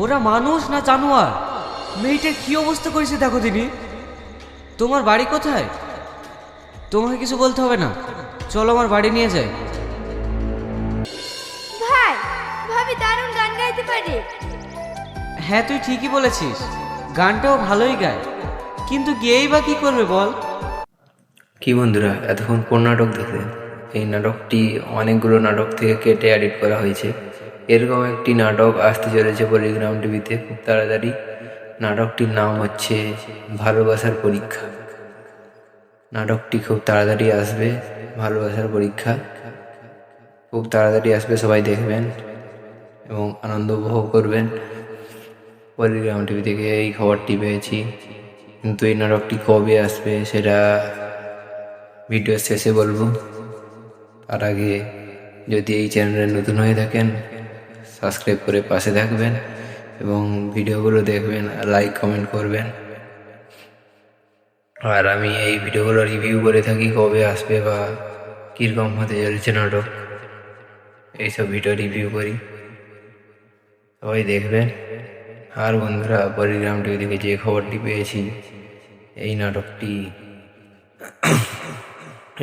ওরা মানুষ না জানোয়ার? মেয়েটার কি অবস্থা করেছে দেখো দিনি। তোমার বাড়ি কোথায়? তোমাকে কিছু বলতে হবে না, চলো আমার বাড়ি নিয়ে যাই। ভাই, ভাবি দারুণ গান গাইতে পারে। হ্যাঁ তুই ঠিকই বলেছিস, গানটাও ভালোই গায়, কিন্তু গেয়েই বা কি করবে বল? কি বন্ধুরা, এতক্ষণ কোন নাটক দেখলেন? এই নাটকটি অনেকগুলো নাটক থেকে কেটে এডিট করা হয়েছে। এরকম একটি নাটক আসতে চলেছে পল্লিগ্রাম টিভিতে খুব তাড়াতাড়ি। নাটকটির নাম হচ্ছে ভালোবাসার পরীক্ষা। নাটকটি খুব তাড়াতাড়ি আসবে, ভালোবাসার পরীক্ষা খুব তাড়াতাড়ি আসবে, সবাই দেখবেন এবং আনন্দ উপভোগ করবেন। পল্লিগ্রাম টিভি থেকে এই খবরটি পেয়েছি, কিন্তু এই নাটকটি কবে আসবে সেটা ভিডিওর শেষে বলবো। তার আগে যদি এই চ্যানেলে নতুন হয়ে থাকেন সাবস্ক্রাইব করে পাশে থাকবেন এবং ভিডিওগুলো দেখবেন, লাইক কমেন্ট করবেন। আর আমি এই ভিডিওগুলো রিভিউ করে থাকি, কবে আসবে বা কীরকম হতে চলেছে নাটক, এইসব ভিডিও রিভিউ করি, সবাই দেখবেন। আর বন্ধুরা, পল্লিগ্রাম টিভি থেকে যে খবরটি পেয়েছি, এই নাটকটি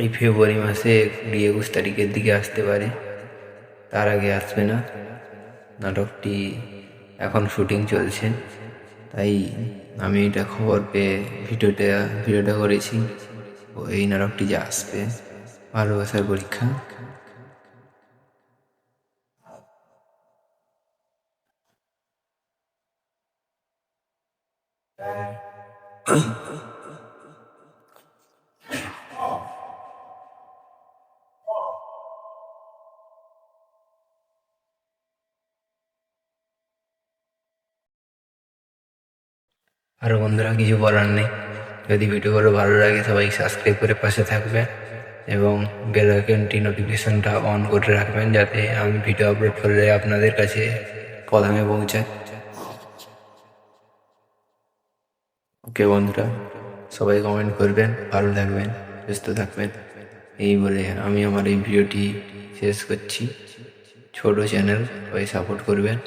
এই ফেব্রুয়ারি মাসে 20-21 তারিখের দিকে আসতে পারে, তার আগে আসবে না। নাটকটি এখন শুটিং চলছে, তাই আমি এটা খবর পেয়ে ভিডিওটা করেছি। ও এই নাটকটি যে আসবে, ভালোবাসার পরীক্ষা। আর বন্ধুরা, কিছু বলার নেই। যদি ভিডিওগুলো ভালো লাগে সবাই সাবস্ক্রাইব করে পাশে থাকবেন এবং বেল আইকনটি নোটিফিকেশনটা অন করে রাখবেন, যাতে আমি ভিডিও আপলোড করলে আপনাদের কাছে প্রথমে পৌঁছায়। ওকে বন্ধুরা, সবাই কমেন্ট করবেন, ভালো থাকবেন, সুস্থ থাকবেন, এই বলে আমি আমার এই ভিডিওটি শেষ করছি। ছোট চ্যানেল, সবাই সাপোর্ট করবেন।